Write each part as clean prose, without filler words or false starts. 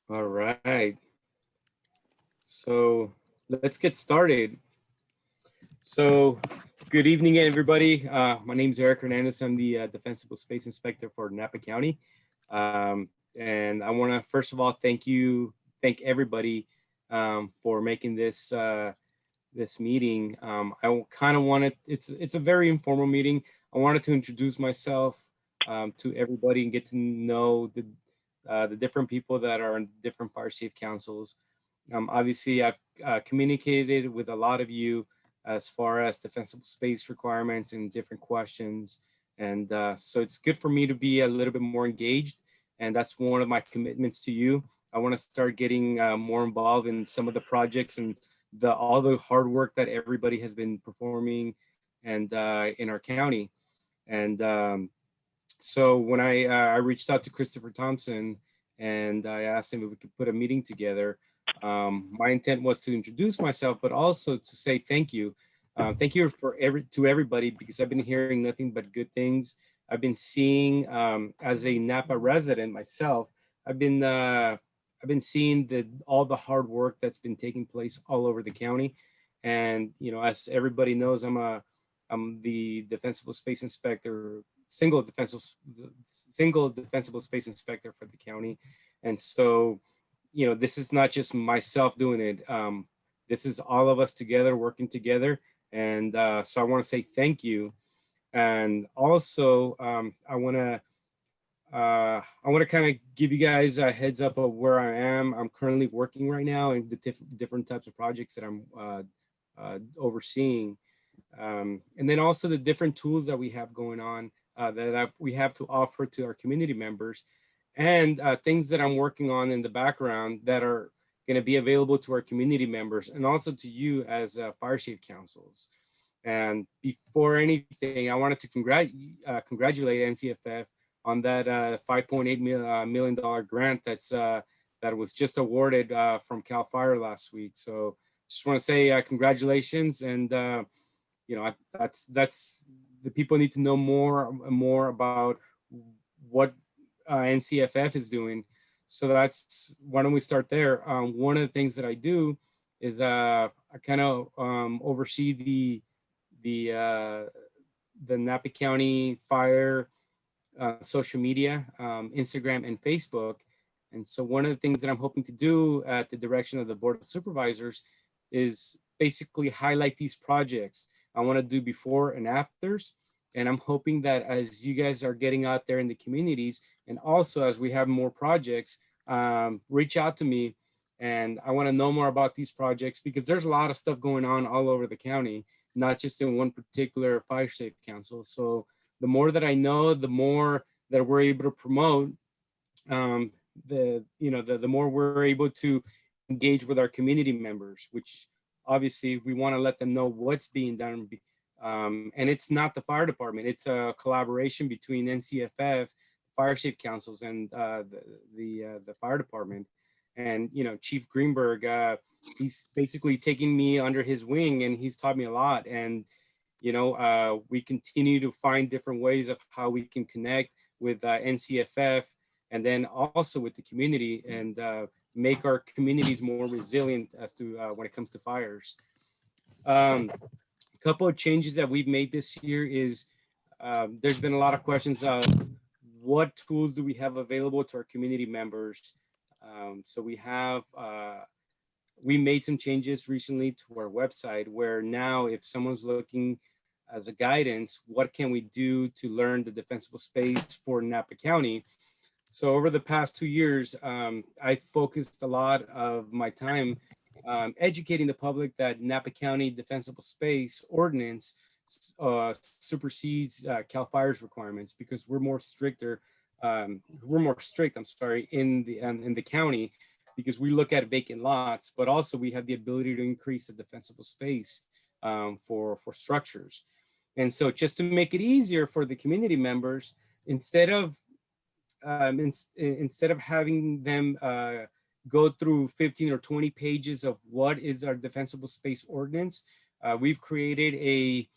All right. So let's get started. So good evening, everybody. My name is Erick Hernandez. I'm the Defensible Space Inspector for Napa County. And I want to first of all thank everybody for making this meeting. I kind of wanted it's a very informal meeting. I wanted to introduce myself to everybody and get to know the different people that are in different fire safe councils. Obviously, I've communicated with a lot of you as far as defensible space requirements and different questions. And so it's good for me to be a little bit more engaged. And that's one of my commitments to you. I want to start getting more involved in some of the projects and all the hard work that everybody has been performing and in our county. And so when I reached out to Christopher Thompson and I asked him if we could put a meeting together, my intent was to introduce myself, but also to say thank you. Thank you to everybody because I've been hearing nothing but good things. I've been seeing as a Napa resident myself. I've been uh, I've been seeing all the hard work that's been taking place all over the county, and as everybody knows, I'm the defensible space inspector, single defensible space inspector for the county, and so this is not just myself doing it. This is all of us together working together. And so I want to say thank you. And also, I want to kind of give you guys a heads up of where I am. I'm currently working right now in the different types of projects that I'm overseeing. And then also the different tools that we have going on we have to offer to our community members, and things that I'm working on in the background that are going to be available to our community members and also to you as fire safe councils. And before anything, I wanted to congratulate NCFF on that $5.8 million grant that was just awarded from Cal Fire last week. So just want to say congratulations, and that's the people need to know more about what NCFF is doing. So that's why don't we start there? One of the things that I do is I kind of oversee the uh, the Napa County Fire social media, Instagram and Facebook. And so one of the things that I'm hoping to do at the direction of the Board of Supervisors is basically highlight these projects. I want to do before and afters. And I'm hoping that as you guys are getting out there in the communities, and also as we have more projects, reach out to me. And I want to know more about these projects because there's a lot of stuff going on all over the county, not just in one particular fire safe council. So the more that I know, the more that we're able to promote, the more we're able to engage with our community members, which obviously we want to let them know what's being done. And it's not the fire department; it's a collaboration between NCFF, fire safe councils, and the fire department. And Chief Greenberg, he's basically taking me under his wing, and he's taught me a lot. And we continue to find different ways of how we can connect with NCFF and then also with the community and make our communities more resilient as to when it comes to fires. A couple of changes that we've made this year is there's been a lot of questions of what tools do we have available to our community members. So we made some changes recently to our website where now if someone's looking as a guidance, what can we do to learn the defensible space for Napa County? So over the past 2 years, I focused a lot of my time educating the public that Napa County Defensible Space Ordinance supersedes Cal Fire's requirements because we're more strict, I'm sorry, in the county because we look at vacant lots, but also we have the ability to increase the defensible space for structures. And so just to make it easier for the community members, instead of instead of having them go through 15 or 20 pages of what is our defensible space ordinance, we've created a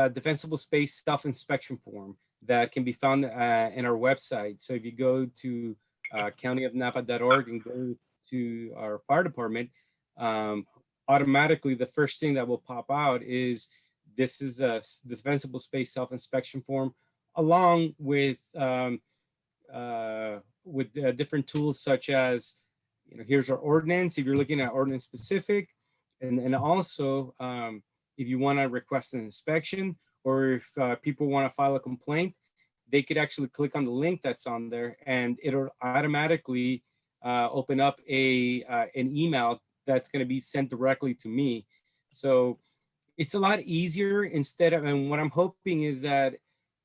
defensible space self-inspection form that can be found in our website. So if you go to countyofnapa.org and go to our fire department, um, automatically the first thing that will pop out is this is a defensible space self-inspection form, along with different tools such as, here's our ordinance if you're looking at ordinance specific, and also if you want to request an inspection, or if people want to file a complaint, they could actually click on the link that's on there, and it'll automatically open up an email that's going to be sent directly to me. So it's a lot easier instead of, and what I'm hoping is that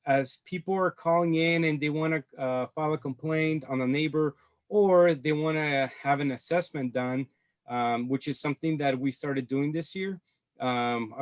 as people are calling in and they want to file a complaint on a neighbor, or they want to have an assessment done, which is something that we started doing this year,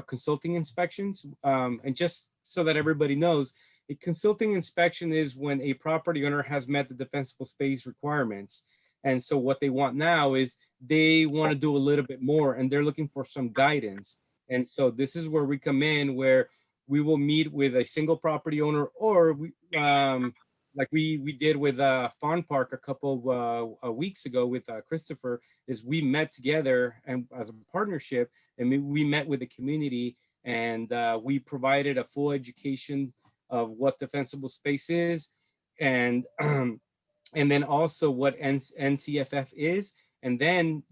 consulting inspections. And just so that everybody knows, a consulting inspection is when a property owner has met the defensible space requirements. And so what they want now is they want to do a little bit more, and they're looking for some guidance. And so this is where we come in, where we will meet with a single property owner, or we, like we did with Fawn Park a couple of weeks ago with Christopher, is we met together and as a partnership, and we met with the community, and we provided a full education of what defensible space is, and then also what NCFF is, and then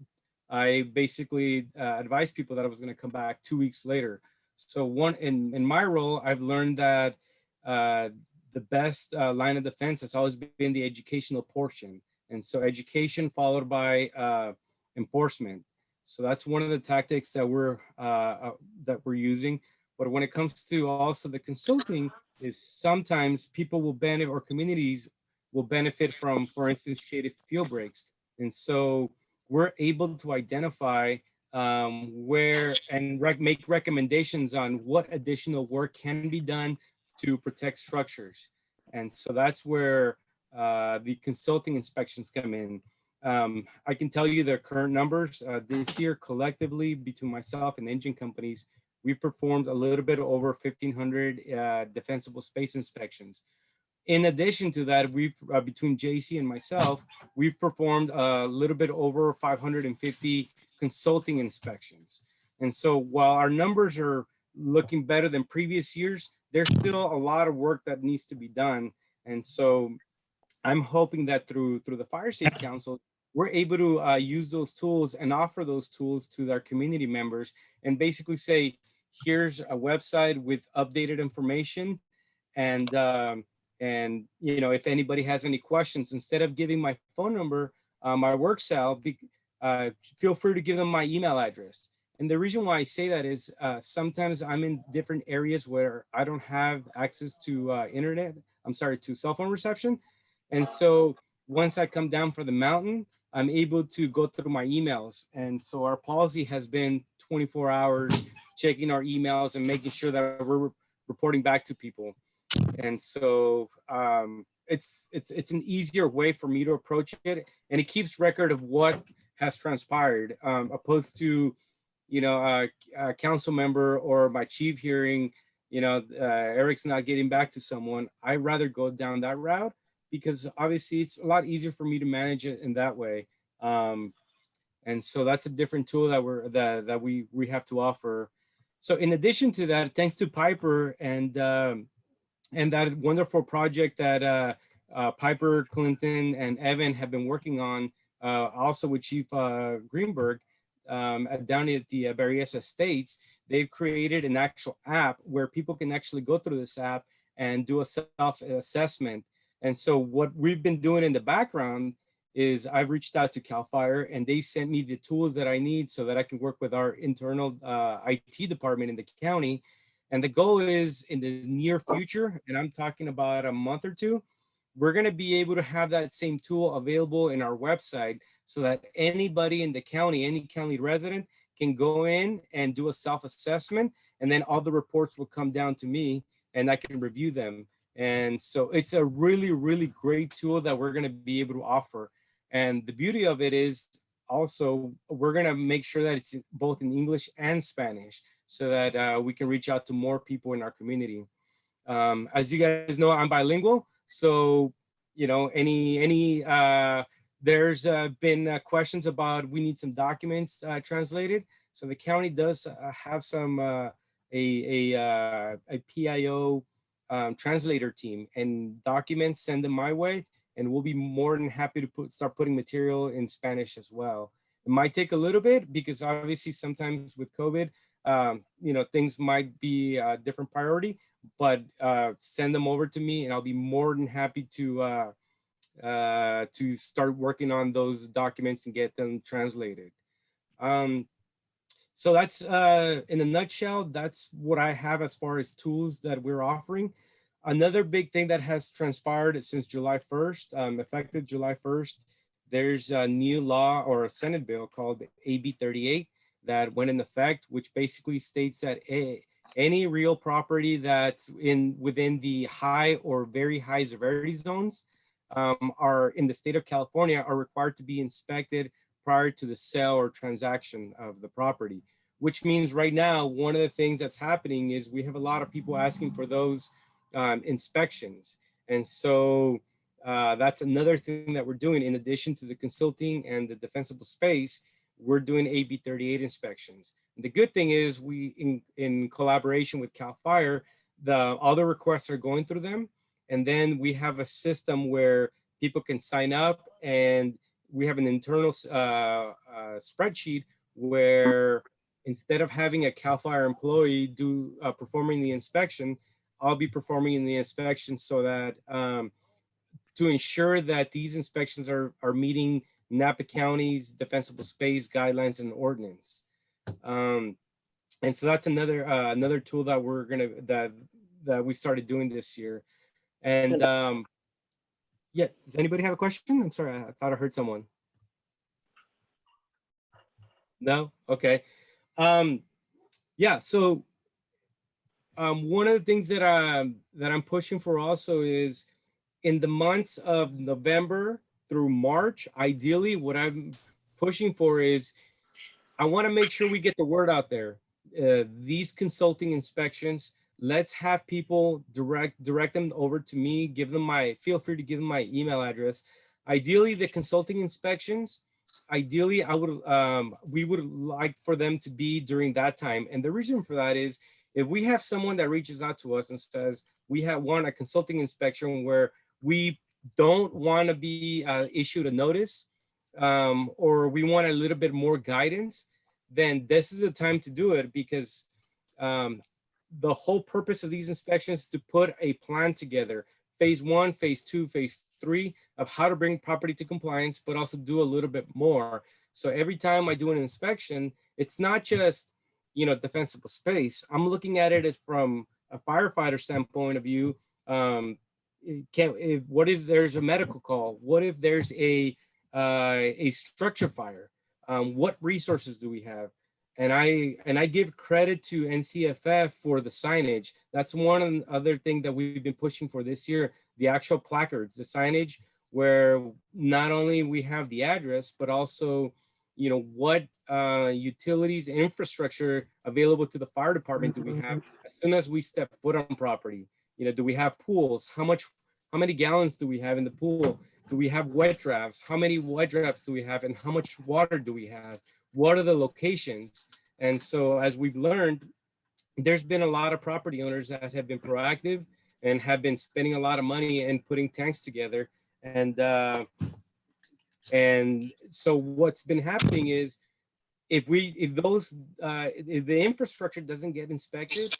I basically advised people that I was going to come back 2 weeks later. So in my role, I've learned that the best line of defense has always been the educational portion. And so education followed by enforcement. So that's one of the tactics that we're using. But when it comes to also the consulting, is sometimes people will benefit, or communities will benefit from, for instance, shaded field breaks. And so we're able to identify where and make recommendations on what additional work can be done to protect structures. And so that's where the consulting inspections come in. I can tell you the current numbers this year collectively between myself and engine companies, we performed a little bit over 1,500 defensible space inspections. In addition to that, we've between JC and myself, we've performed a little bit over 550 consulting inspections. And so while our numbers are looking better than previous years, there's still a lot of work that needs to be done. And so I'm hoping that through the Fire Safe Council, we're able to use those tools and offer those tools to their community members, and basically say, here's a website with updated information. And if anybody has any questions, instead of giving my phone number, my work cell, feel free to give them my email address. And the reason why I say that is sometimes I'm in different areas where I don't have access to to cell phone reception. And so once I come down for the mountain, I'm able to go through my emails. And so our policy has been 24 hours checking our emails and making sure that we're reporting back to people. And so it's an easier way for me to approach it, and it keeps record of what has transpired, opposed to, a council member or my chief hearing, Erick's not getting back to someone. I'd rather go down that route, because obviously it's a lot easier for me to manage it in that way. And so that's a different tool that we have to offer. So in addition to that, thanks to Piper and that wonderful project that Piper, Clinton, and Evan have been working on, also with Chief Greenberg, down at the Berryessa Estates, they've created an actual app where people can actually go through this app and do a self-assessment. And so what we've been doing in the background is I've reached out to CAL FIRE, and they sent me the tools that I need so that I can work with our internal IT department in the county. And the goal is, in the near future, and I'm talking about a month or two, we're going to be able to have that same tool available in our website, so that anybody in the county, any county resident, can go in and do a self-assessment, and then all the reports will come down to me and I can review them. And so it's a really, really great tool that we're going to be able to offer. And the beauty of it is also, we're going to make sure that it's both in English and Spanish, so that we can reach out to more people in our community. As you guys know, I'm bilingual. So, there's been questions about we need some documents translated. So the county does have some a PIO translator team, and documents, send them my way, and we'll be more than happy to start putting material in Spanish as well. It might take a little bit because obviously sometimes with COVID, things might be a different priority, but send them over to me and I'll be more than happy to start working on those documents and get them translated. So that's in a nutshell, that's what I have as far as tools that we're offering. Another big thing that has transpired since July 1st, effective July 1st, there's a new law or a Senate bill called AB 38 that went in effect, which basically states that any real property that's within the high or very high severity zones are in the state of California are required to be inspected prior to the sale or transaction of the property, which means right now, one of the things that's happening is we have a lot of people asking for those inspections. And so that's another thing that we're doing in addition to the consulting and the defensible space, we're doing AB 38 inspections. And the good thing is we, in collaboration with CAL FIRE, all the requests are going through them. And then we have a system where people can sign up, and we have an internal spreadsheet where instead of having a CAL FIRE employee performing the inspection, I'll be performing the inspection so that to ensure that these inspections are meeting Napa County's defensible space guidelines and ordinance. And so that's another tool that that we started doing this year. And yeah, does anybody have a question? I'm sorry, I thought I heard someone. No? Okay. Yeah, so one of the things that I'm pushing for also is in the months of November through March, ideally what I'm pushing for is I want to make sure we get the word out there. These consulting inspections, let's have people direct them over to me, feel free to give them my email address. Ideally, the consulting inspections, ideally we would like for them to be during that time. And the reason for that is if we have someone that reaches out to us and says, we want a consulting inspection where we don't want to be issued a notice, or we want a little bit more guidance, then this is the time to do it, because the whole purpose of these inspections is to put a plan together, phase 1, phase 2, phase 3 of how to bring property to compliance, but also do a little bit more. So every time I do an inspection, it's not just, defensible space. I'm looking at it as from a firefighter standpoint of view. What if there's a medical call? What if there's a structure fire? What resources do we have? And I give credit to NCFF for the signage. That's one other thing that we've been pushing for this year, the actual placards, the signage, where not only we have the address, but also, what utilities and infrastructure available to the fire department do we have as soon as we step foot on property? Do we have pools? How many gallons do we have in the pool? Do we have wet drafts? How many wet drafts do we have? And how much water do we have? What are the locations? And so as we've learned, there's been a lot of property owners that have been proactive and have been spending a lot of money and putting tanks together. And so what's been happening is if the infrastructure doesn't get inspected,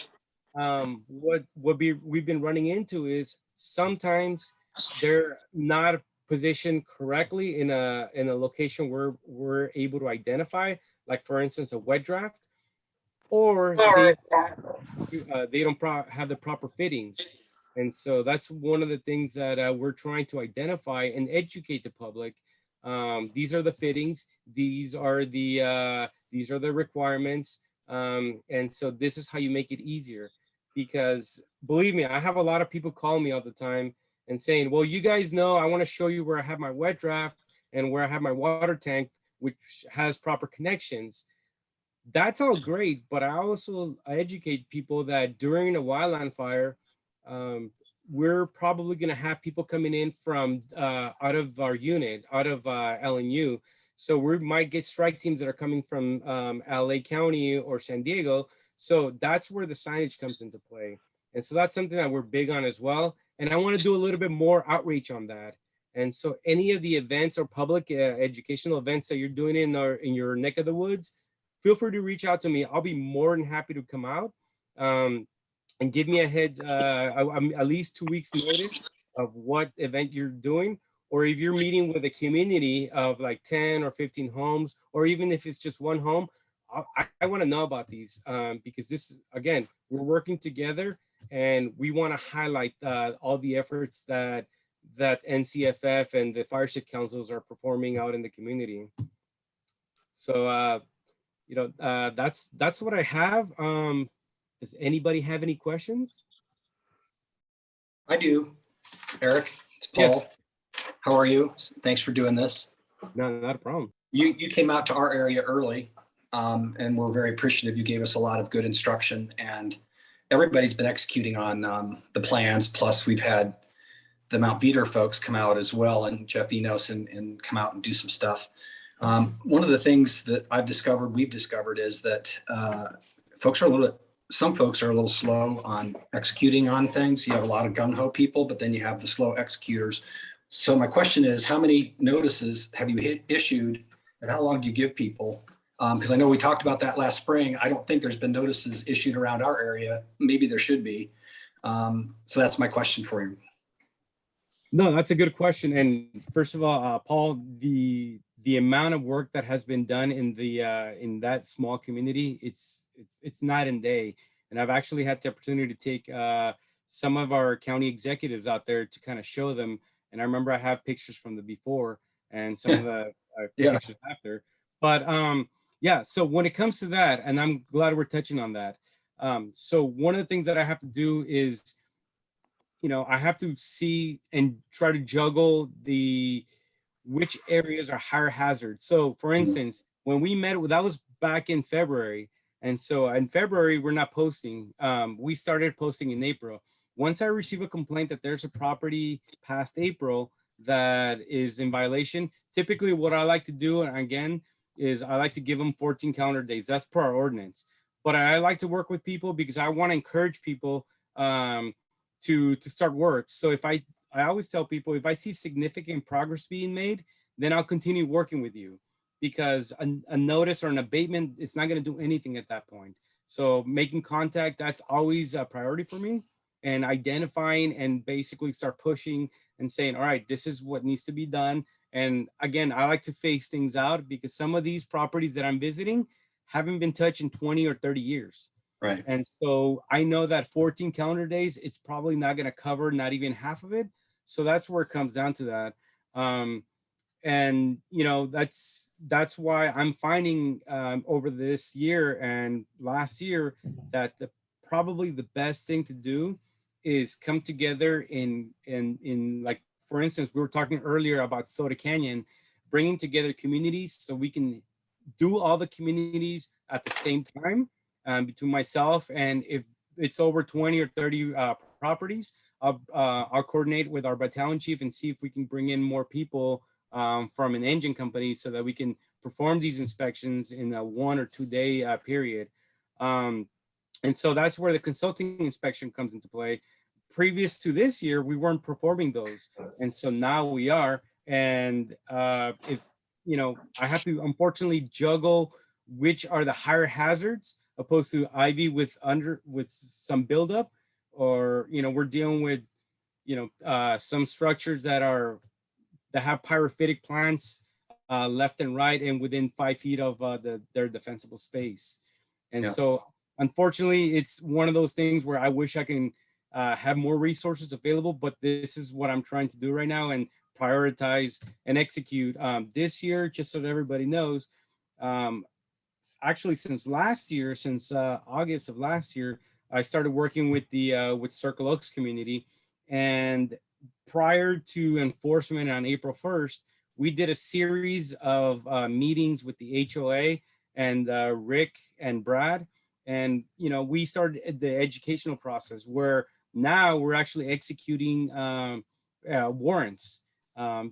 we've been running into is sometimes they're not positioned correctly in a location where we're able to identify, like for instance, a wet draft, or they don't have the proper fittings. And so that's one of the things that we're trying to identify and educate the public. These are the fittings. These are the requirements. And so this is how you make it easier. Because believe me, I have a lot of people calling me all the time and saying, well, you guys know, I want to show you where I have my wet draft and where I have my water tank, which has proper connections. That's all great, but I also educate people that during a wildland fire, we're probably going to have people coming in from out of our unit, out of LNU. So we might get strike teams that are coming from LA County or San Diego. So that's where the signage comes into play. And so that's something that we're big on as well. And I want to do a little bit more outreach on that. And so any of the events or public educational events that you're doing in your neck of the woods, feel free to reach out to me. I'll be more than happy to come out and give me a at least 2 weeks notice of what event you're doing. Or if you're meeting with a community of like 10 or 15 homes, or even if it's just one home, I want to know about these because this, again, we're working together and we want to highlight all the efforts that NCFF and the fire shift councils are performing out in the community. So, that's what I have. Does anybody have any questions? I do. Eric, it's Paul. Yes. How are you? Thanks for doing this. No, not a problem. You came out to our area early, and we're very appreciative. You gave us a lot of good instruction, and everybody's been executing on the plans. Plus, we've had the Mount Veeder folks come out as well, and Jeff Enos and come out and do some stuff. One of the things that we've discovered is that some folks are a little slow on executing on things. You have a lot of gung-ho people, but then you have the slow executors. So my question is, how many notices have you issued and how long do you give people? Because I know we talked about that last spring. I don't think there's been notices issued around our area. Maybe there should be. So that's my question for you. No, that's a good question. And first of all, Paul, the amount of work that has been done in in that small community, it's night and day. And I've actually had the opportunity to take some of our county executives out there to kind of show them. And I remember I have pictures from the before and some of the pictures after. But yeah, so when it comes to that, and I'm glad we're touching on that. So one of the things that I have to do is, I have to see and try to juggle which areas are higher hazard. So for instance, when we met, that was back in February. And so in February, we're not posting. We started posting in April. Once I receive a complaint that there's a property past April that is in violation, typically what I like to do, and again, is I like to give them 14 calendar days. That's per our ordinance. But I like to work with people because I want to encourage people to start work. So if I always tell people, if I see significant progress being made, then I'll continue working with you, because a notice or an abatement, it's not going to do anything at that point. So making contact, that's always a priority for me, and identifying and basically start pushing and saying, all right, this is what needs to be done. And again, I like to phase things out because some of these properties that I'm visiting haven't been touched in 20 or 30 years. Right. And so I know that 14 calendar days, it's probably not going to cover not even half of it. So that's where it comes down to that. And that's why I'm finding over this year and last year that probably the best thing to do is come together in like, for instance, we were talking earlier about Soda Canyon, bringing together communities so we can do all the communities at the same time. Between myself, and if it's over 20 or 30 properties, I'll coordinate with our battalion chief and see if we can bring in more people from an engine company so that we can perform these inspections in a 1 or 2 day period. And so that's where the consulting inspection comes into play. Previous to this year, we weren't performing those. And so now we are. And I have to unfortunately juggle which are the higher hazards opposed to ivy with some buildup, or we're dealing with some structures that have pyrophytic plants left and right and within 5 feet of their defensible space. And so unfortunately, it's one of those things where I wish I can have more resources available, but this is what I'm trying to do right now and prioritize and execute this year, just so that everybody knows. Actually, since August of last year, I started working with with Circle Oaks community. And prior to enforcement on April 1st, we did a series of meetings with the HOA and Rick and Brad. And, we started the educational process where Now we're actually executing warrants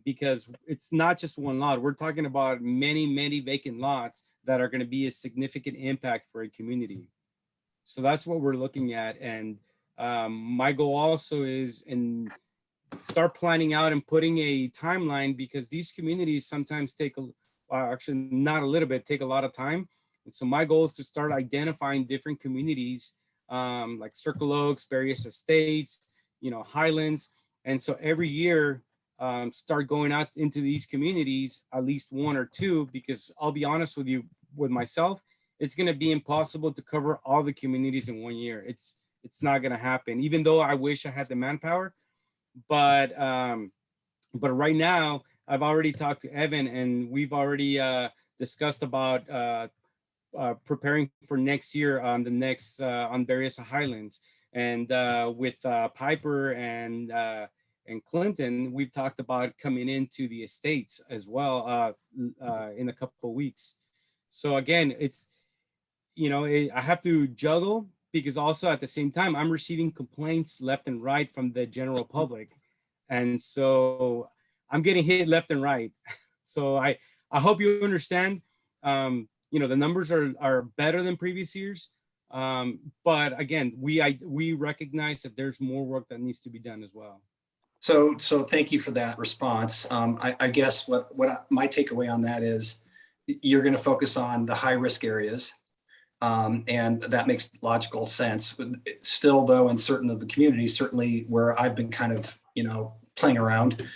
because it's not just one lot. We're talking about many vacant lots that are going to be a significant impact for a community. So that's what we're looking at. And my goal also is start planning out and putting a timeline, because these communities sometimes take actually not a little bit, take a lot of time. And so my goal is to start identifying different communities like Circle Oaks, various estates, Highlands. And so every year start going out into these communities, at least one or two, because I'll be honest with you, with myself, it's going to be impossible to cover all the communities in 1 year. It's not going to happen, even though I wish I had the manpower. But right now I've already talked to Evan, and we've already discussed about preparing for next year on the next on various Highlands. And with Piper and Clinton, we've talked about coming into the estates as well in a couple of weeks. So again, it's, I have to juggle, because also at the same time, I'm receiving complaints left and right from the general public. And so I'm getting hit left and right. So I hope you understand, the numbers are better than previous years. But again, we recognize that there's more work that needs to be done as well. So thank you for that response. I guess what my takeaway on that is you're going to focus on the high risk areas. And that makes logical sense. Still, though, in certain of the communities, certainly where I've been kind of, playing around,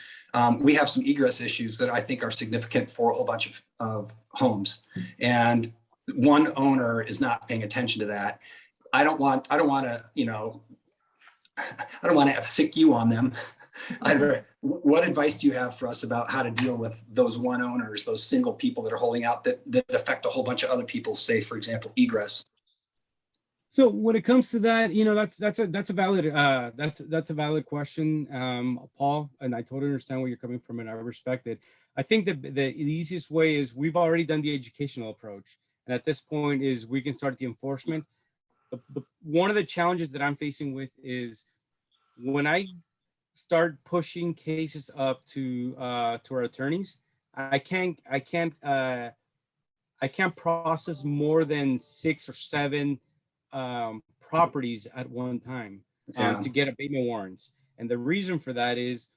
we have some egress issues that I think are significant for a whole bunch of homes. And one owner is not paying attention to that. I don't want to sick you on them. What advice do you have for us about how to deal with those one owners, those single people that are holding out that affect a whole bunch of other people, say, for example, egress? So when it comes to that, that's a valid question, Paul, and I totally understand where you're coming from, and I respect it. I think that the easiest way is we've already done the educational approach, and at this point is we can start the enforcement. One of the challenges that I'm facing with is when I start pushing cases up to our attorneys, I can't process more than 6 or 7 properties at one time to get abatement warrants. And the reason for that is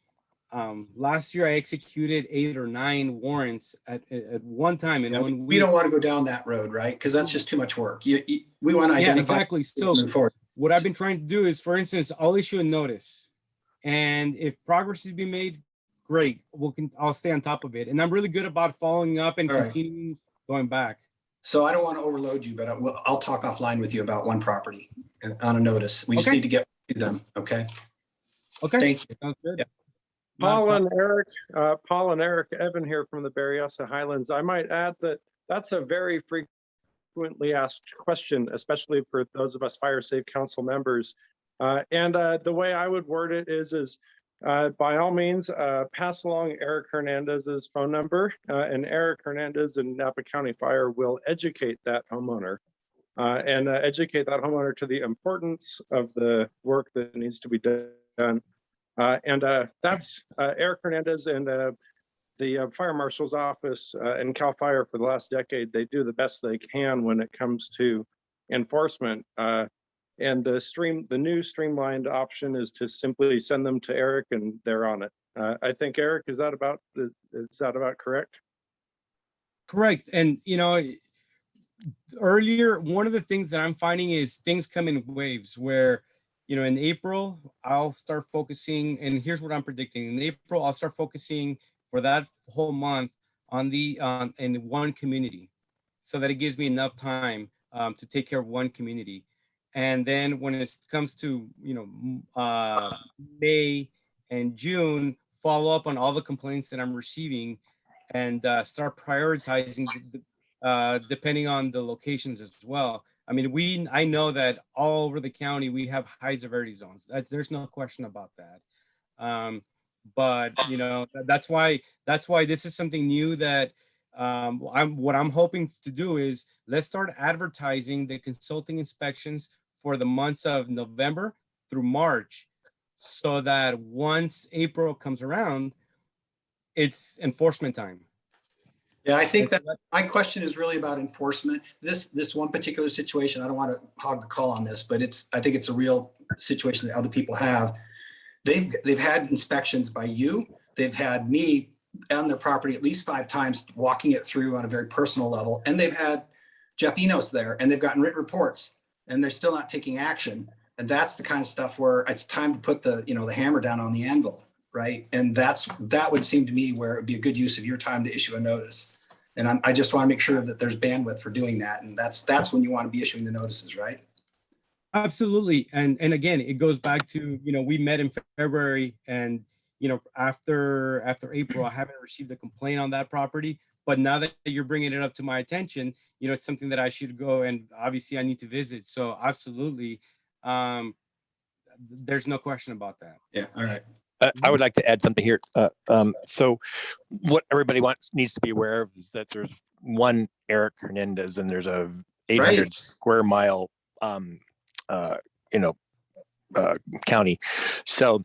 last year I executed 8 or 9 warrants at one time. And when we don't want to go down that road, right? Because that's just too much work. We want to identify. Exactly. So what I've been trying to do is, for instance, I'll issue a notice. And if progress is being made, great. I'll stay on top of it. And I'm really good about following up and continuing going back. So I don't want to overload you, but I'll talk offline with you about one property on a notice. We just need to get to them. Okay. Okay. Thank you. Sounds good. Yeah. Paul and Eric, Evan here from the Berryessa Highlands. I might add that that's a very frequently asked question, especially for those of us Fire Safe Council members. And the way I would word it is by all means, pass along Erick Hernandez's phone number, and Erick Hernandez and Napa County Fire will educate that homeowner and educate that homeowner to the importance of the work that needs to be done. And that's Erick Hernandez and the Fire Marshal's office and CAL FIRE for the last decade. They do the best they can when it comes to enforcement. And the new streamlined option is to simply send them to Erick and they're on it. I think, Erick, is that about correct? Correct. And, earlier, one of the things that I'm finding is things come in waves where, in April, I'll start focusing, and here's what I'm predicting. In April, I'll start focusing for that whole month in one community, so that it gives me enough time to take care of one community. And then when it comes to, May and June, follow up on all the complaints that I'm receiving and start prioritizing depending on the locations as well. I mean, I know that all over the county, we have high severity zones. There's no question about that. But, that's why this is something new that what I'm hoping to do is, let's start advertising the consulting inspections for the months of November, through March, so that once April comes around, it's enforcement time. Yeah, I think And so that my question is really about enforcement. This one particular situation, I don't want to hog the call on this, but I think it's a real situation that other people have. They've had inspections by you. They've had me on their property at least 5 times, walking it through on a very personal level. And they've had Jeff Enos there, and they've gotten written reports, and they're still not taking action. And that's the kind of stuff where it's time to put the hammer down on the anvil, right? And that would seem to me where it would be a good use of your time to issue a notice. And I just want to make sure that there's bandwidth for doing that. And that's when you want to be issuing the notices, right? Absolutely. And again, it goes back to, we met in February, and, after April, I haven't received a complaint on that property. But now that you're bringing it up to my attention, it's something that I should go, and obviously I need to visit. So absolutely. There's no question about that. Yeah. All right. I would like to add something here. So what everybody needs to be aware of is that there's one Erick Hernandez, and there's a 800 square mile, county. So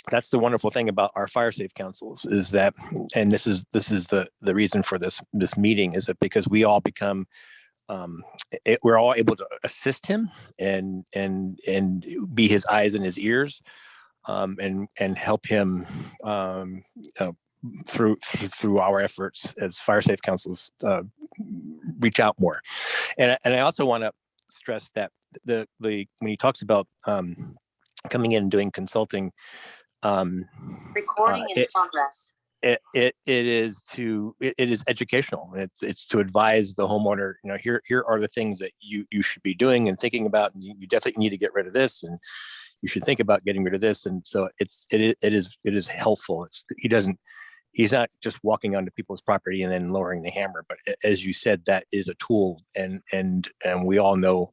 that's the wonderful thing about our fire safe councils is that, and this is the reason for this meeting, is that because we all become, we're all able to assist him and be his eyes and his ears, and help him through our efforts as fire safe councils reach out more. And I also want to stress that the when he talks about coming in and doing consulting, recording in progress. It is educational. It's to advise the homeowner, here are the things that you should be doing and thinking about, and you definitely need to get rid of this, and you should think about getting rid of this. And so it is helpful. He's not just walking onto people's property and then lowering the hammer, but as you said, that is a tool, and we all know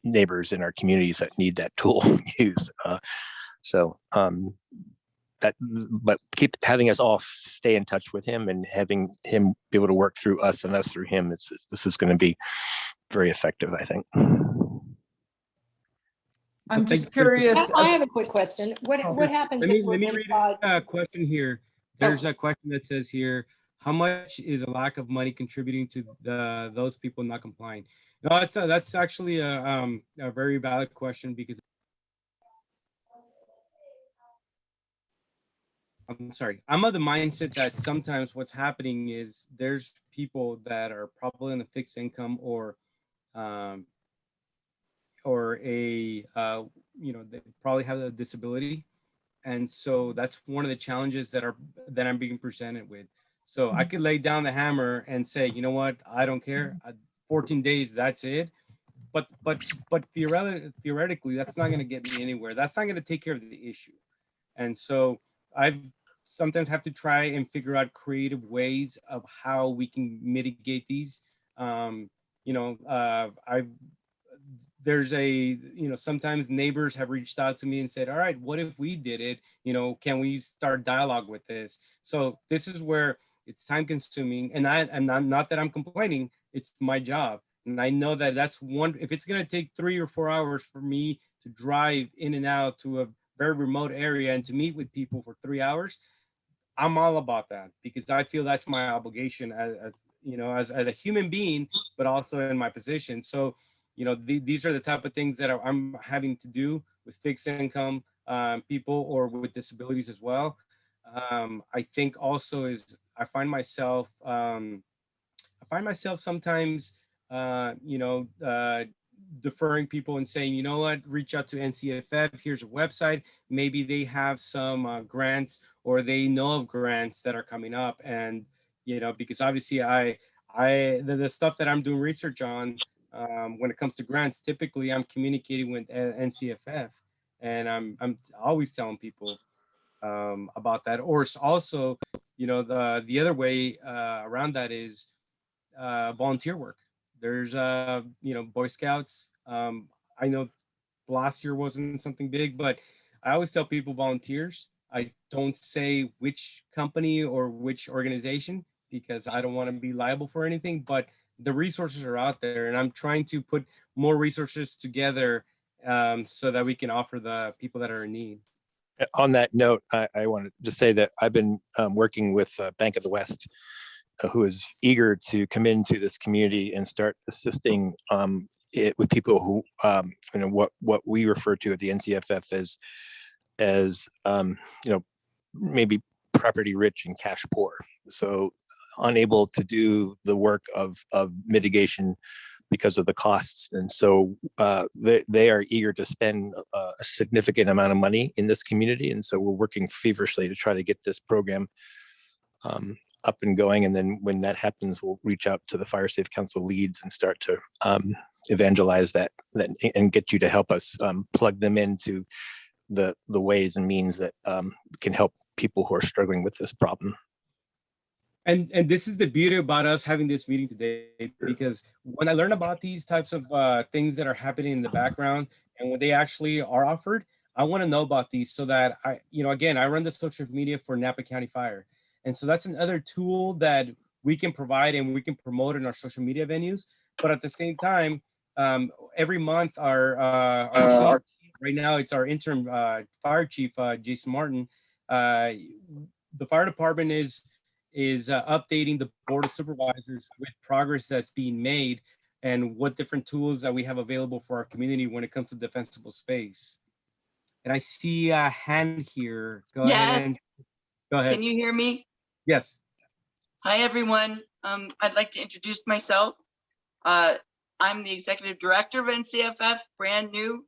neighbors in our communities that need that tool used. But keep having us all stay in touch with him, and having him be able to work through us and us through him. This is going to be very effective, I think. I'm just curious. I have a quick question. What happens Let if me we're read inside? a question here. There's a question that says here, how much is a lack of money contributing to those people not complying? No, that's actually a very valid question, because I'm sorry, I'm of the mindset that sometimes what's happening is there's people that are probably on a fixed income, or they probably have a disability. And so that's one of the challenges that I'm being presented with. So I could lay down the hammer and say, you know what, I don't care. 14 days, that's it. But theoretically, that's not going to get me anywhere. That's not going to take care of the issue. And so I sometimes have to try and figure out creative ways of how we can mitigate these. Sometimes neighbors have reached out to me and said, all right, what if we did it? Can we start dialogue with this? So this is where it's time consuming, and not that I'm complaining, it's my job. And I know that that's one, if it's going to take 3 or 4 hours for me to drive in and out to a very remote area and to meet with people for 3 hours, I'm all about that, because I feel that's my obligation as a human being, but also in my position. So, these are the type of things that I'm having to do with fixed income people, or with disabilities as well. I think also is I find myself sometimes, deferring people and saying, you know what, reach out to NCFF. Here's a website. Maybe they have some grants, or they know of grants that are coming up. And, because obviously the stuff that I'm doing research on, when it comes to grants, typically I'm communicating with NCFF, and I'm always telling people about that. Or also, the other way around that is volunteer work. There's Boy Scouts. I know last year wasn't something big, but I always tell people volunteers. I don't say which company or which organization, because I don't want to be liable for anything, but the resources are out there, and I'm trying to put more resources together so that we can offer the people that are in need. On that note, I wanted to say that I've been working with Bank of the West, who is eager to come into this community and start assisting with people who, what we refer to at the NCFF as maybe property rich and cash poor. So unable to do the work of mitigation because of the costs. And so they are eager to spend a significant amount of money in this community. And so we're working feverishly to try to get this program up and going. And then when that happens, we'll reach out to the Fire Safe Council leads and start to evangelize that and get you to help us plug them into the ways and means that can help people who are struggling with this problem. And this is the beauty about us having this meeting today, because when I learn about these types of things that are happening in the background and when they actually are offered, I want to know about these so that again, I run the social media for Napa County Fire. And so that's another tool that we can provide and we can promote in our social media venues. But at the same time, every month our chief, right now it's our interim fire chief, Jason Martin. The fire department is updating the board of supervisors with progress that's being made and what different tools that we have available for our community when it comes to defensible space. And I see a hand here. Go ahead. Can you hear me? Yes. Hi, everyone. I'd like to introduce myself. I'm the executive director of NCFF, brand new.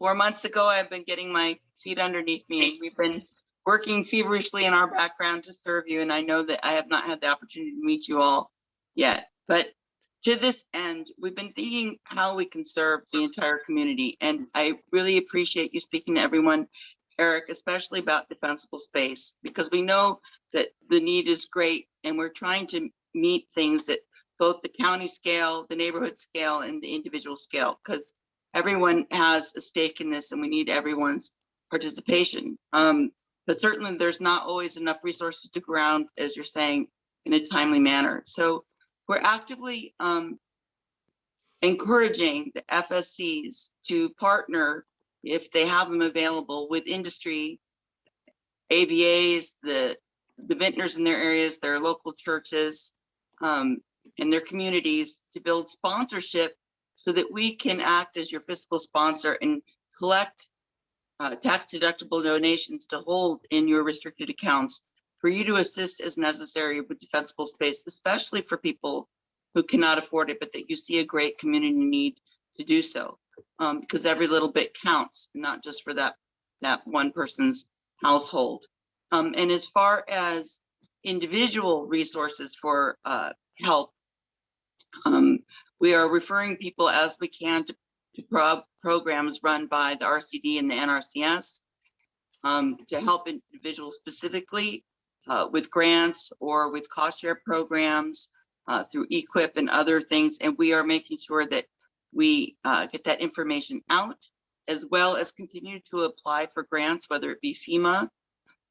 4 months ago, I've been getting my feet underneath me, and we've been working feverishly in our background to serve you. And I know that I have not had the opportunity to meet you all yet, but to this end, we've been thinking how we can serve the entire community. And I really appreciate you speaking to everyone, Eric, especially about defensible space, because we know that the need is great and we're trying to meet things at both the county scale, the neighborhood scale, and the individual scale, because everyone has a stake in this and we need everyone's participation. But certainly there's not always enough resources to ground, as you're saying, in a timely manner. So we're actively encouraging the FSCs to partner, if they have them available, with industry, AVAs, the vintners in their areas, their local churches, and their communities, to build sponsorship so that we can act as your fiscal sponsor and collect tax-deductible donations to hold in your restricted accounts for you to assist as necessary with defensible space, especially for people who cannot afford it, but that you see a great community need to do so, because every little bit counts, not just for that one person's household. And as far as individual resources for help, we are referring people as we can to programs run by the RCD and the NRCS to help individuals specifically with grants or with cost share programs through EQIP and other things. And we are making sure that we get that information out, as well as continue to apply for grants, whether it be FEMA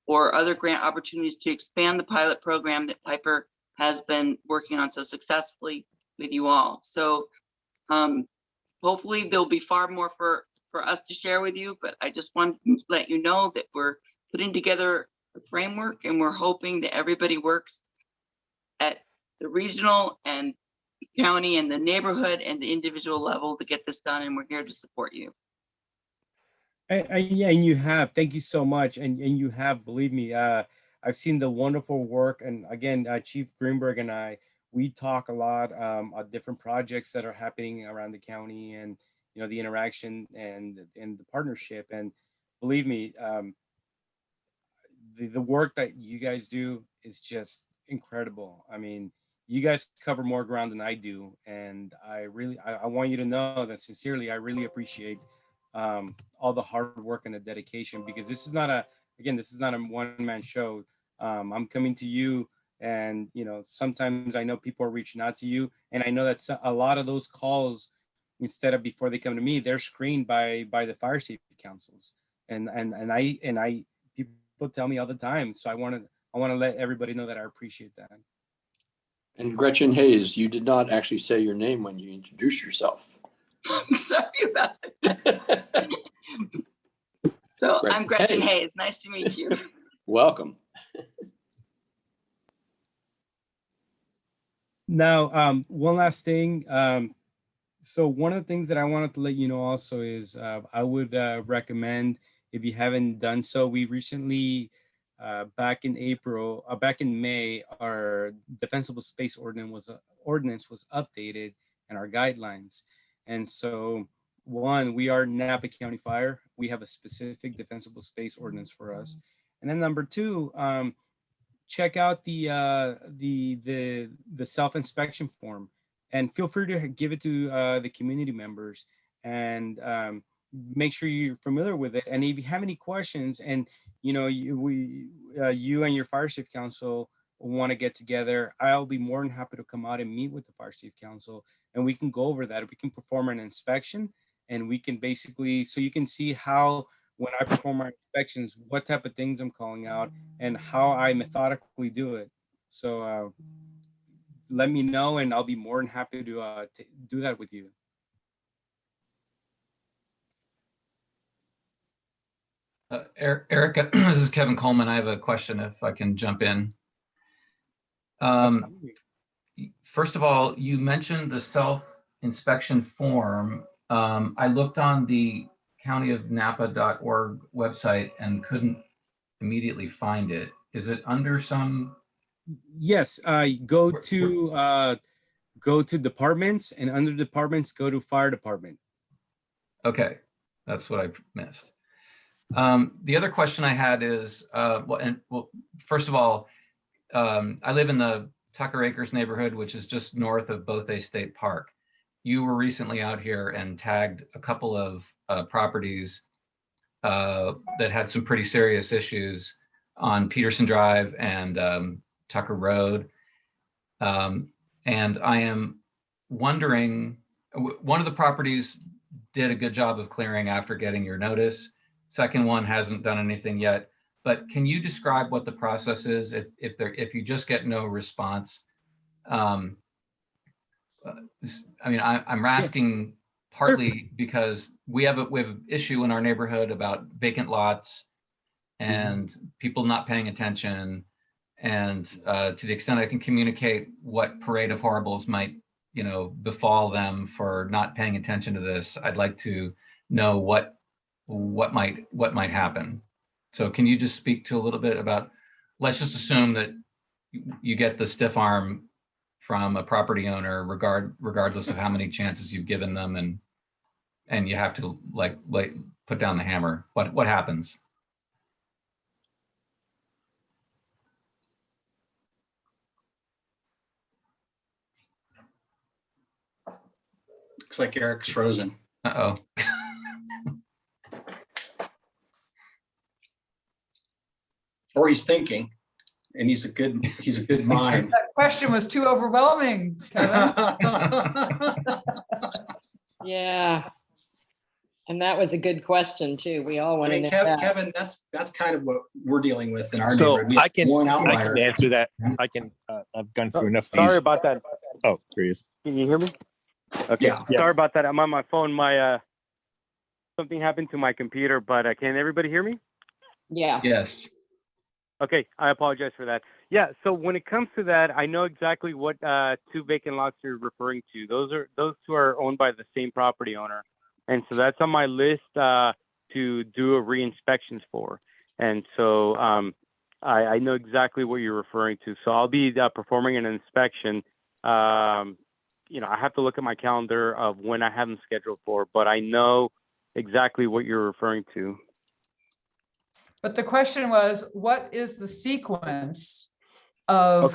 or other grant opportunities to expand the pilot program that Piper has been working on so successfully with you all. So hopefully there'll be far more for us to share with you, but I just want to let you know that we're putting together a framework and we're hoping that everybody works at the regional and county and the neighborhood and the individual level to get this done, and we're here to support you. Yeah, and you have. Thank you so much. And you have, believe me, I've seen the wonderful work. And again, Chief Greenberg and I, we talk a lot on different projects that are happening around the county, and the interaction and the partnership. And believe me, the work that you guys do is just incredible. I mean, you guys cover more ground than I do, and I want you to know that sincerely, I really appreciate all the hard work and the dedication, because this is not a one-man show. I'm coming to you, and sometimes I know people are reaching out to you, and I know that a lot of those calls, instead of before they come to me, they're screened by the fire safety councils, and I people tell me all the time. So I want to let everybody know that I appreciate that. And Gretchen Hayes, you did not actually say your name when you introduced yourself. Sorry about that. So I'm Gretchen Hey. Hayes. Nice to meet you. Welcome. Now, one last thing. So one of the things that I wanted to let you know also is I would recommend, if you haven't done so, we recently, back in May, our defensible space ordinance was updated and our guidelines. And so one, we are Napa County Fire. We have a specific defensible space ordinance for us. And then number two, check out the self-inspection form, and feel free to give it to the community members, and make sure you're familiar with it. And if you have any questions, and you and your fire safe council want to get together, I'll be more than happy to come out and meet with the fire safe council, and we can go over that. We can perform an inspection, and we can basically, so you can see how, when I perform my inspections, what type of things I'm calling out and how I methodically do it. So let me know, and I'll be more than happy to do that with you. Eric, this is Kevin Coleman. I have a question if I can jump in. First of all, you mentioned the self-inspection form. I looked on the countyofnapa.org website and couldn't immediately find it. Is it under some? Yes, go to departments, and under departments, go to fire department. Okay, that's what I missed. The other question I had is, first of all, I live in the Tucker Acres neighborhood, which is just north of Bothay State Park. You were recently out here and tagged a couple of properties that had some pretty serious issues on Peterson Drive and Tucker Road. And I am wondering, one of the properties did a good job of clearing after getting your notice. Second one hasn't done anything yet. But can you describe what the process is if you just get no response? I mean, I'm asking partly because we have an issue in our neighborhood about vacant lots and people not paying attention. And to the extent I can communicate what parade of horribles might, befall them for not paying attention to this, I'd like to know what might happen. So can you just speak to a little bit about, let's just assume that you get the stiff arm from a property owner, regardless of how many chances you've given them, and you have to like put down the hammer. What happens? Looks like Eric's frozen. Uh-oh. Or he's thinking, and he's a good mind. That question was too overwhelming, Kevin. Yeah. And that was a good question too. We all I want to mean, know that. Kevin, that's kind of what we're dealing with in our So neighborhood. We have I can one outlier. answer that. I've gone through enough of Sorry these. about that. Oh, there he is. Can you hear me? Okay. Yeah. Yes. Sorry about that. I'm on my phone. Something happened to my computer, but can everybody hear me? Yeah. Yes. Okay, I apologize for that. Yeah, so when it comes to that, I know exactly what two vacant lots you're referring to. Those two are owned by the same property owner, and so that's on my list to do a re-inspections for. And so I know exactly what you're referring to. So I'll be performing an inspection. I have to look at my calendar of when I have them scheduled for, but I know exactly what you're referring to. But the question was, what is the sequence of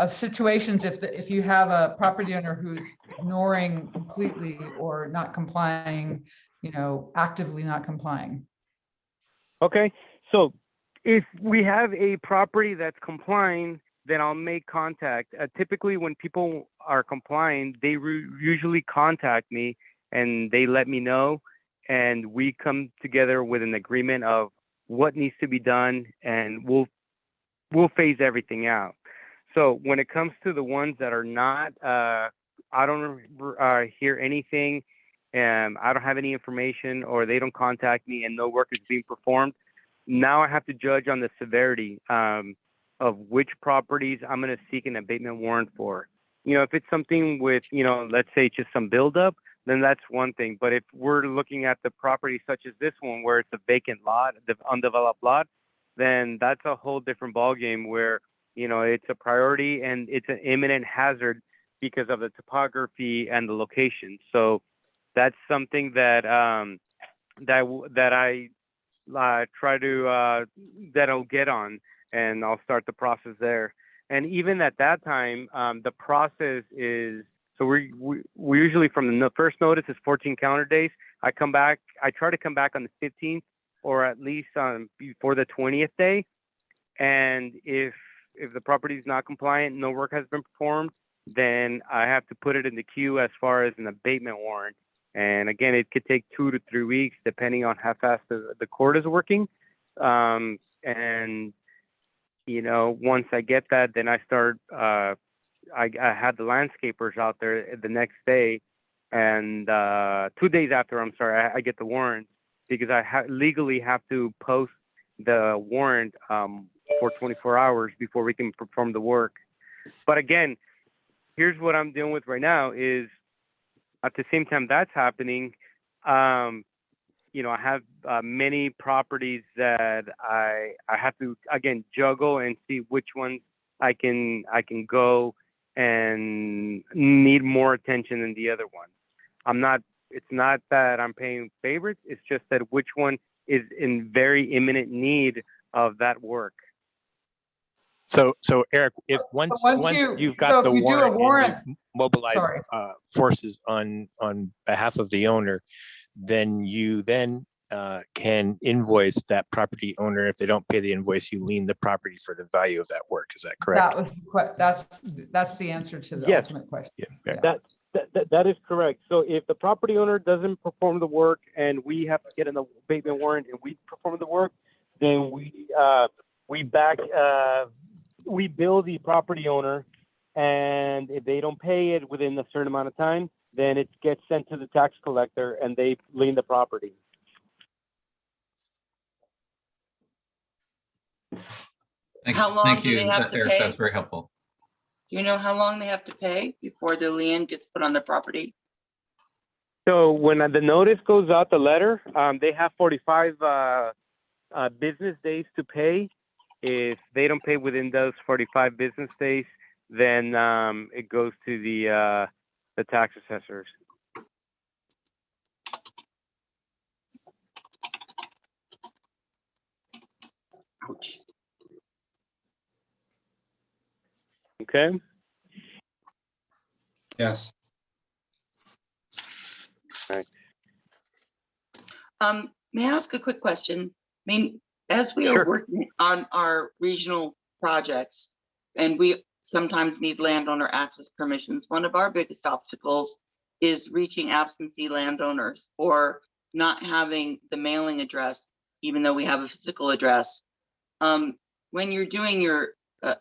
situations if you have a property owner who's ignoring completely or not complying, actively not complying? Okay, so if we have a property that's complying, then I'll make contact. Typically, when people are complying, they usually contact me and they let me know, and we come together with an agreement of what needs to be done, and we'll phase everything out. So when it comes to the ones that are not, I don't hear anything, and I don't have any information, or they don't contact me and no work is being performed, now I have to judge on the severity of which properties I'm going to seek an abatement warrant for. You know, if it's something with, you know, let's say just some buildup, then that's one thing. But if we're looking at the property such as this one, where it's a vacant lot, the undeveloped lot, then that's a whole different ballgame where, you know, it's a priority and it's an imminent hazard because of the topography and the location. So that's something that that I try to that I'll get on, and I'll start the process there. And even at that time, the process is, so we usually, from the first notice is 14 calendar days. I try to come back on the 15th, or at least before the 20th day. And if the property is not compliant, no work has been performed, then I have to put it in the queue as far as an abatement warrant. And again, it could take 2 to 3 weeks, depending on how fast the court is working. And, you know, once I get that, then I start, I had the landscapers out there the next day, and 2 days after, I get the warrant, because I legally have to post the warrant for 24 hours before we can perform the work. But again, here's what I'm dealing with right now is, at the same time that's happening, you know, I have many properties that I have to, again, juggle and see which ones I can go and need more attention than the other one. It's not that I'm paying favorites, it's just that which one is in very imminent need of that work. So Eric, if once you've got the warrant, and you've mobilized forces on behalf of the owner, then you can invoice that property owner. If they don't pay the invoice, you lien the property for the value of that work. Is that correct? That's the answer to the ultimate question. Yeah. That is correct. So if the property owner doesn't perform the work and we have to get an abatement warrant and we perform the work, then we bill the property owner, and if they don't pay it within a certain amount of time, then it gets sent to the tax collector and they lien the property. How long do you. they have to Eric, pay? that's very helpful. Do you know how long they have to pay before the lien gets put on the property? So when the notice goes out, the letter, they have 45 business days to pay. If they don't pay within those 45 business days, then it goes to the tax assessors. Ouch. Okay. Yes. Right. May I ask a quick question? I mean, as we are working on our regional projects, and we sometimes need landowner access permissions, one of our biggest obstacles is reaching absentee landowners or not having the mailing address, even though we have a physical address. When you're doing your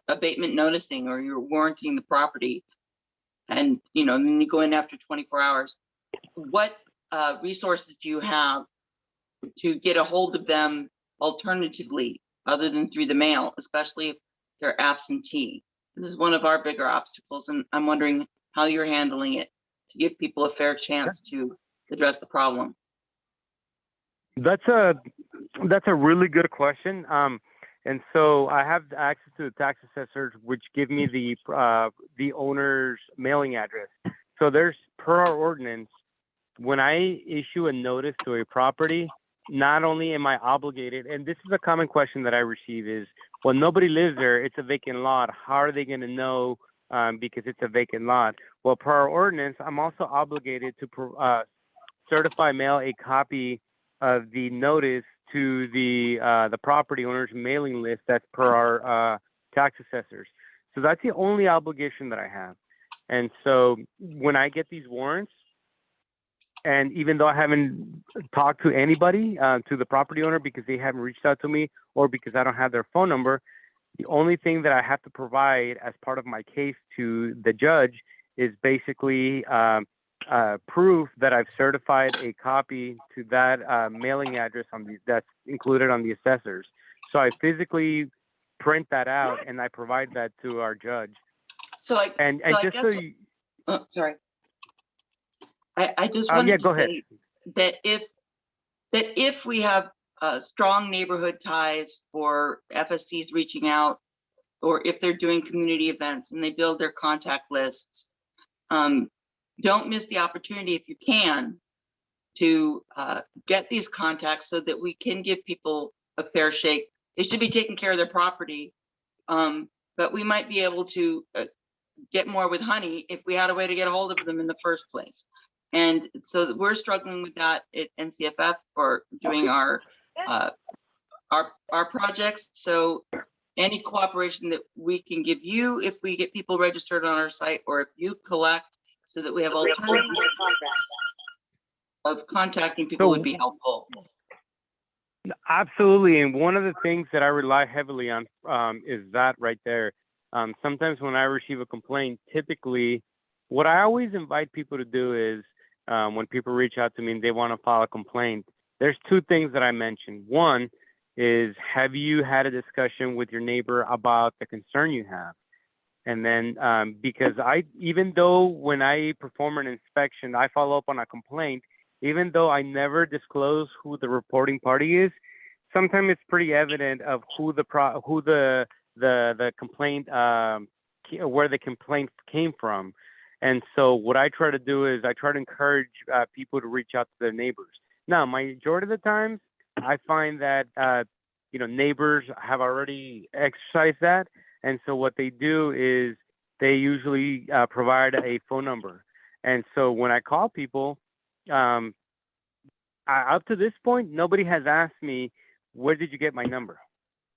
abatement noticing or you're warranting the property, and then you go in after 24 hours, what resources do you have to get a hold of them alternatively, other than through the mail, especially if they're absentee? This is one of our bigger obstacles, and I'm wondering how you're handling it to give people a fair chance to address the problem. That's a really good question. And so I have access to the tax assessors, which give me the owner's mailing address. So there's, per our ordinance, when I issue a notice to a property, not only am I obligated, and this is a common question that I receive is, well, nobody lives there, it's a vacant lot. How are they going to know because it's a vacant lot? Well, per our ordinance, I'm also obligated to certify mail a copy of the notice to the property owner's mailing list that's per our tax assessors. So that's the only obligation that I have. And so when I get these warrants, and even though I haven't talked to anybody, to the property owner, because they haven't reached out to me or because I don't have their phone number, the only thing that I have to provide as part of my case to the judge is basically proof that I've certified a copy to that mailing address that's included on the assessors. So I physically print that out and I provide that to our judge. So I just so you, sorry. I just wanted yeah, to go say that if we have strong neighborhood ties for FSCs reaching out, or if they're doing community events and they build their contact lists, don't miss the opportunity if you can to get these contacts so that we can give people a fair shake. They should be taking care of their property, but we might be able to get more with honey if we had a way to get a hold of them in the first place. And so we're struggling with that at NCFF for doing our projects. So any cooperation that we can give you if we get people registered on our site, or if you collect, so that we have alternatives of contacting people would be helpful. Absolutely. And one of the things that I rely heavily on is that right there. Sometimes when I receive a complaint, typically what I always invite people to do is when people reach out to me and they want to file a complaint, there's two things that I mentioned. One is, have you had a discussion with your neighbor about the concern you have? And then because even though when I perform an inspection, I follow up on a complaint, even though I never disclose who the reporting party is, sometimes it's pretty evident of who the complaint, where the complaint came from. And so what I try to do is I try to encourage people to reach out to their neighbors. Now, majority of the times, I find that neighbors have already exercised that, and so what they do is they usually provide a phone number. And so when I call people, up to this point, nobody has asked me, where did you get my number?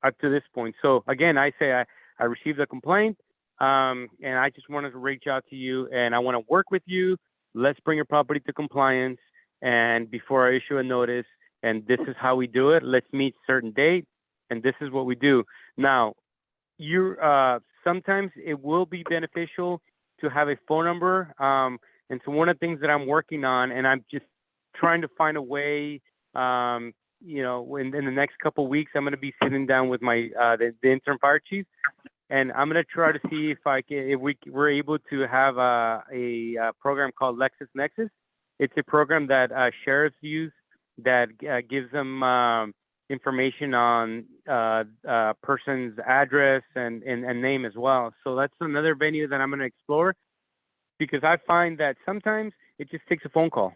Up to this point. So again, I say I received a complaint, and I just wanted to reach out to you, and I want to work with you. Let's bring your property to compliance, and before I issue a notice, and this is how we do it. Let's meet certain date, and this is what we do. Now, sometimes it will be beneficial to have a phone number, and so one of the things that I'm working on, and I'm just trying to find a way, in the next couple of weeks, I'm going to be sitting down with my the interim fire chief, and I'm going to try to see if we're able to have a program called LexisNexis. It's a program that sheriffs use that gives them information on person's address and name as well. So that's another venue that I'm going to explore, because I find that sometimes it just takes a phone call.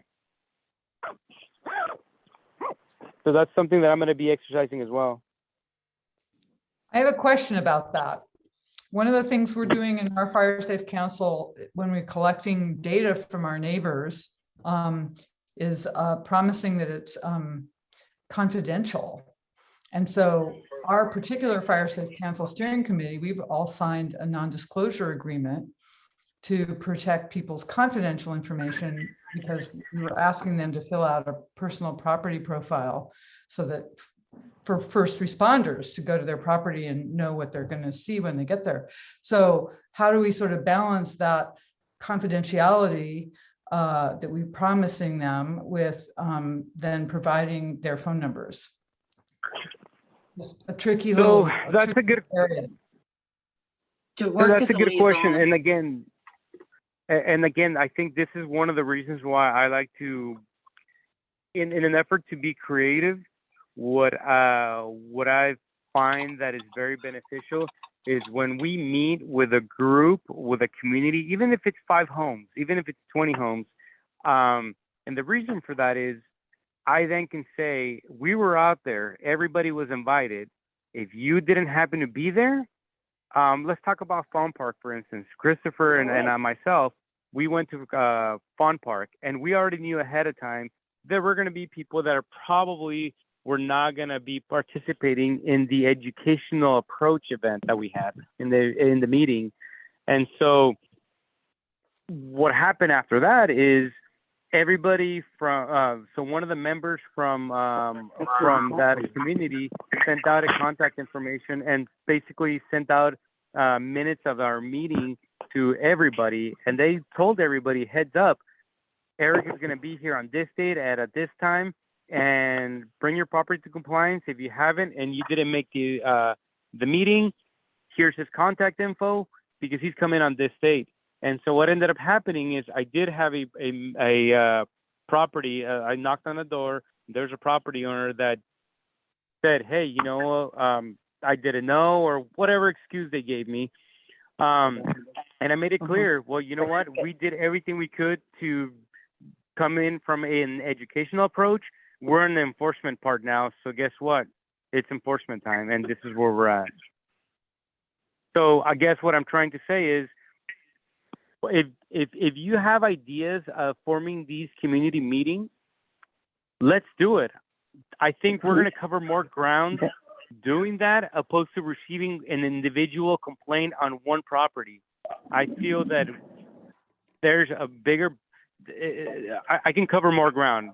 So that's something that I'm going to be exercising as well. I have a question about that. One of the things we're doing in our Fire Safe Council when we're collecting data from our neighbors is promising that it's confidential. And so our particular Fire Safe Council steering committee, we've all signed a non-disclosure agreement to protect people's confidential information, because we were asking them to fill out a personal property profile so that for first responders to go to their property and know what they're going to see when they get there. So how do we sort of balance that confidentiality that we're promising them with then providing their phone numbers? Just a tricky little that's a good area. That's a good question. And again, I think this is one of the reasons why I like to, in an effort to be creative, what I find that is very beneficial is when we meet with a group, with a community, even if it's 5 homes, even if it's 20 homes. And the reason for that is I then can say, we were out there, everybody was invited. If you didn't happen to be there, let's talk about Fawn Park, for instance. Christopher and myself, we went to Fawn Park, and we already knew ahead of time there were going to be people that were not going to be participating in the educational approach event that we had in the meeting. And so what happened after that is everybody from so one of the members from that community sent out a contact information and basically sent out minutes of our meeting to everybody, and they told everybody, heads up, Eric is going to be here on this date at this time, and bring your property to compliance. If you haven't and you didn't make the meeting, here's his contact info because he's coming on this date. And so what ended up happening is I did have a property. I knocked on the door. There's a property owner that said, hey, you know, I didn't know, or whatever excuse they gave me. And I made it clear, well, you know what? We did everything we could to come in from an educational approach. We're in the enforcement part now. So guess what? It's enforcement time, and this is where we're at. So I guess what I'm trying to say is, if you have ideas of forming these community meetings, let's do it. I think we're going to cover more ground doing that opposed to receiving an individual complaint on one property. I feel that there's a bigger, I can cover more ground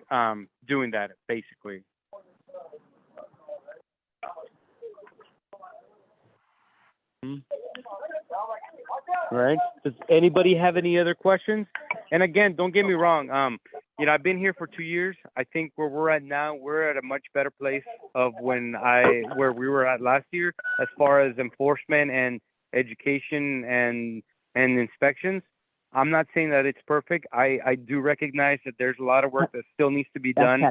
doing that, basically. Right. Does anybody have any other questions? And again, don't get me wrong. You know, I've been here for 2 years. I think where we're at now, we're at a much better place of where we were at last year, as far as enforcement and education and inspections. I'm not saying that it's perfect. I do recognize that there's a lot of work that still needs to be done.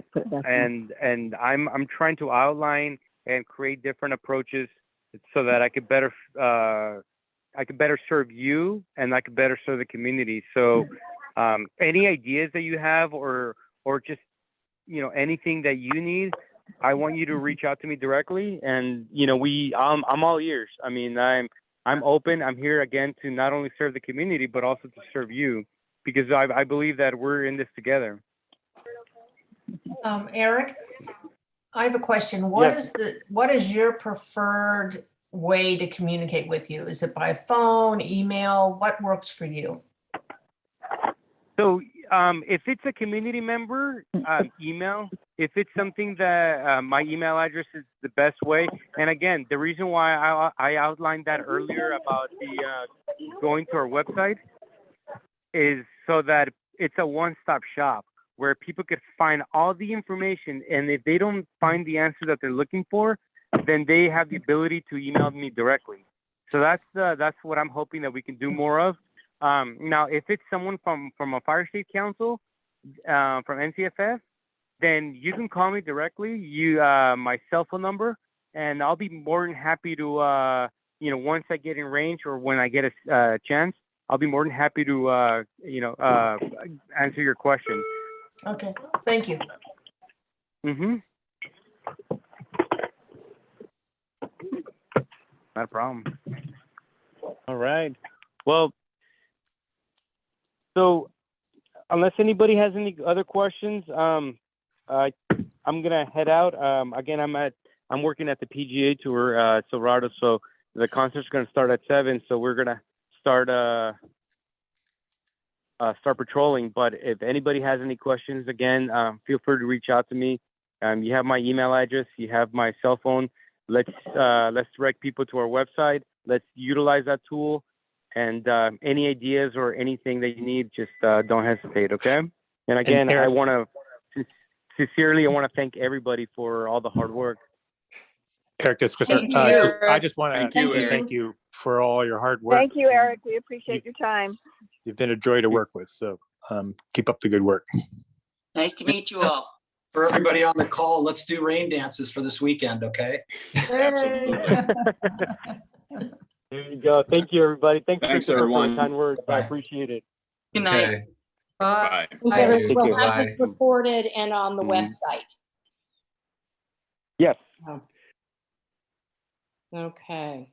And I'm trying to outline and create different approaches so that I could better serve you and I could better serve the community. So any ideas that you have or just, you know, anything that you need, I want you to reach out to me directly. And, you know, I'm all ears. I mean, I'm open. I'm here again to not only serve the community, but also to serve you, because I believe that we're in this together. Eric, I have a question. What is your preferred way to communicate with you? Is it by phone, email? What works for you? So if it's a community member, email. If it's something that my email address is the best way. And again, the reason why I outlined that earlier about the going to our website is so that it's a one-stop shop where people could find all the information. And if they don't find the answer that they're looking for, then they have the ability to email me directly. So that's what I'm hoping that we can do more of. Now, if it's someone from a fire safety council, from NCFF, then you can call me directly. My cell phone number, and I'll be more than happy to, you know, once I get in range or when I get a chance, I'll be more than happy to, you know, answer your question. Okay, thank you. Mm-hmm. Not a problem. All right. Well, so unless anybody has any other questions, I'm gonna head out. Again, I'm working at the PGA Tour, Silverado. So the concert's gonna start at 7. So we're gonna start patrolling. But if anybody has any questions, again, feel free to reach out to me. You have my email address. You have my cell phone. Let's direct people to our website. Let's utilize that tool. And any ideas or anything that you need, just don't hesitate, okay? And again, Eric, I want to sincerely thank everybody for all the hard work. Eric, I just want to thank you for all your hard work. Thank you, Eric. We appreciate your time. You've been a joy to work with, so keep up the good work. Nice to meet you all. For everybody on the call, let's do rain dances for this weekend, okay? Absolutely. There you go. Thank you, everybody. Thanks, for everyone. the kind words. Bye. I appreciate it. Good night. Okay. Bye. Thank you. We'll have Bye. this recorded and on the website. Yes. Okay.